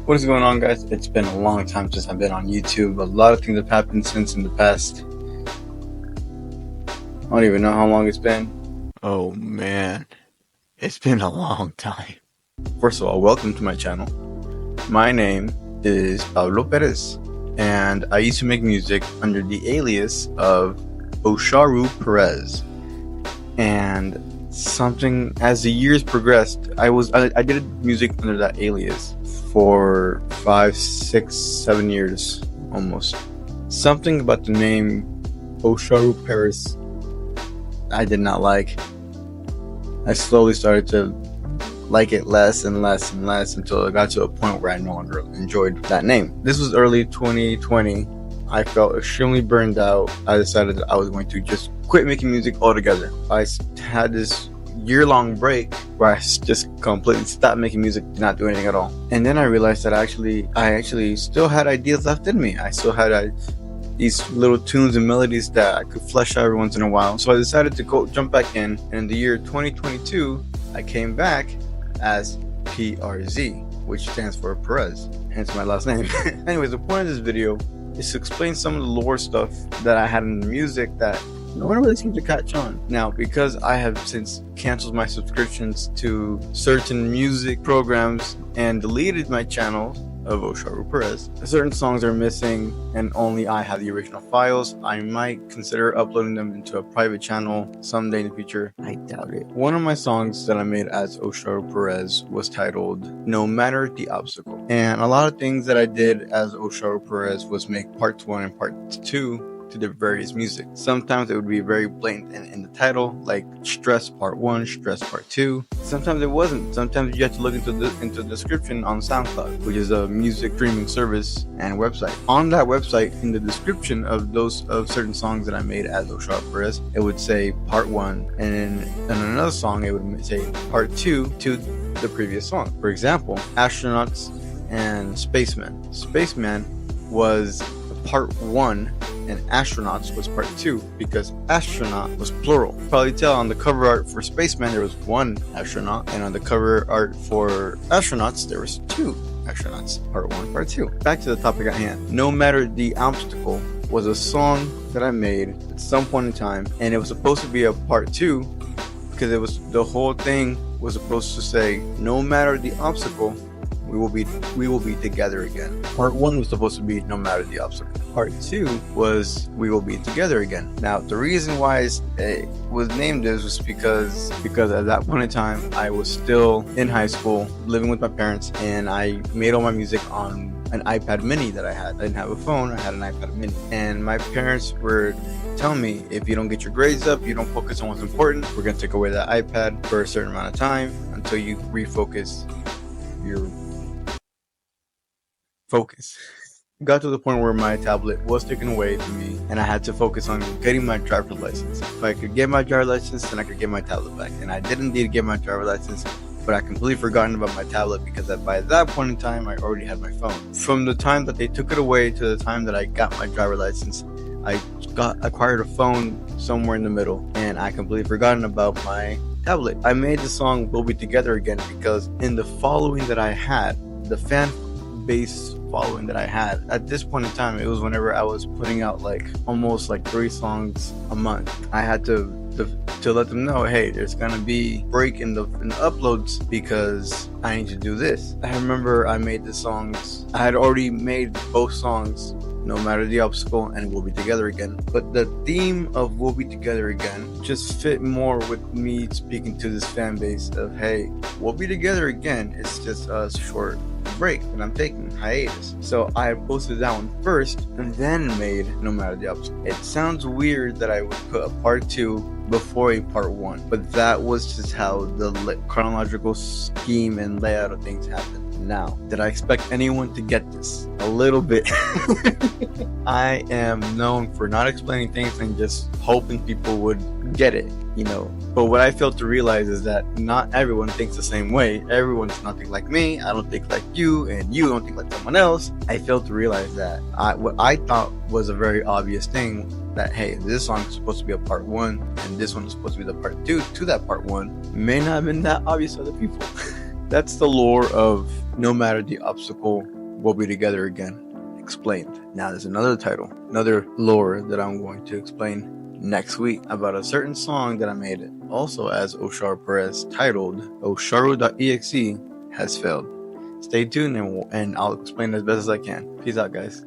What is going on, guys? It's been a long time since I've been on YouTube. A lot of things have happened since in the past. I don't even know how long it's been. Oh man, it's been a long time. First of all, welcome to my channel. My name is Pablo Perez, and I used to make music under the alias of Osharu PRZ. And something, as the years progressed, I did music under that alias for 5, 6, 7 years almost. Something about the name Osharu PRZ I did not like. I slowly started to like it less and less and less until it got to a point where I no longer enjoyed that name. This was early 2020. I felt extremely burned out. I decided that I was going to just quit making music altogether. I had this year-long break where I just completely stopped making music, did not do anything at all. And then I realized that I actually still had ideas left in me. I still had these little tunes and melodies that I could flesh out every once in a while. So I decided to jump back in. And in the year 2022, I came back as PRZ, which stands for Perez, hence my last name. Anyways, the point of this video is to explain some of the lore stuff that I had in the music that no one really seemed to catch on. Now, because I have since canceled my subscriptions to certain music programs and deleted my channel of Osharu Perez, certain songs are missing and only I have the original files. I might consider uploading them into a private channel someday in the future. I doubt it. One of my songs that I made as Osharu Perez was titled No Matter the Obstacle. And a lot of things that I did as Osharu Perez was make part 1 and part 2 to the various music. Sometimes it would be very blatant in the title, like Stress Part 1, Stress Part 2. Sometimes it wasn't. Sometimes you have to look into the description on SoundCloud, which is a music streaming service and website. On that website, in the description of certain songs that I made as Osharu Perez, it would say Part 1, and in another song it would say Part 2 to the previous song. For example, Astronauts and Spaceman. Spaceman was Part 1 and Astronauts was Part 2 because astronaut was plural. You probably tell on the cover art for Spaceman there was 1 astronaut, and on the cover art for Astronauts there was 2 astronauts. Part 1, Part 2. Back to the topic at hand. No Matter the Obstacle was a song that I made at some point in time, and it was supposed to be a Part 2 because it was, the whole thing was supposed to say, no matter the obstacle, we will be together again. Part 1 was supposed to be No Matter the Obstacle. Part 2 was We Will Be Together Again. Now, the reason why it was named this was because at that point in time, I was still in high school, living with my parents, and I made all my music on an iPad mini that I had. I didn't have a phone, I had an iPad mini. And my parents were telling me, if you don't get your grades up, you don't focus on what's important, we're gonna take away that iPad for a certain amount of time until you refocus your focus. Got to the point where my tablet was taken away from me and I had to focus on getting my driver's license. If I could get my driver's license, then I could get my tablet back. And I did indeed get my driver's license, but I completely forgotten about my tablet because by that point in time, I already had my phone. From the time that they took it away to the time that I got my driver's license, I acquired a phone somewhere in the middle, and I completely forgotten about my tablet. I made the song We'll Be Together Again because in the following that I had, the fan base following that I had at this point in time, it was whenever I was putting out almost 3 songs a month. I had to let them know, hey, there's gonna be break in the uploads because I need to do this. I remember I made the songs. I had already made both songs, No Matter the Obstacle and We'll Be Together Again, but the theme of We'll Be Together Again just fit more with me speaking to this fan base of, hey, we'll be together again. It's just a short break and I'm taking hiatus. So I posted that one first and then made No Matter the Obstacle. It sounds weird that I would put a part 2 before a part 1, but that was just how the chronological scheme and layout of things happened. Now, did I expect anyone to get this? A little bit. I am known for not explaining things and just hoping people would get it, But what I failed to realize is that not everyone thinks the same way. Everyone's nothing like me. I don't think like you, and you don't think like someone else. I failed to realize that what I thought was a very obvious thing, that hey, this song is supposed to be a part 1 and this one is supposed to be the part 2 to that part 1, may not have been that obvious to other people. That's the lore of No Matter the Obstacle we'll be together again. Explained. Now there's another title, another lore that I'm going to explain next week about a certain song that I made also as Oshar Perez, titled Osharu.exe has failed. Stay tuned and I'll explain as best as I can. Peace out, guys.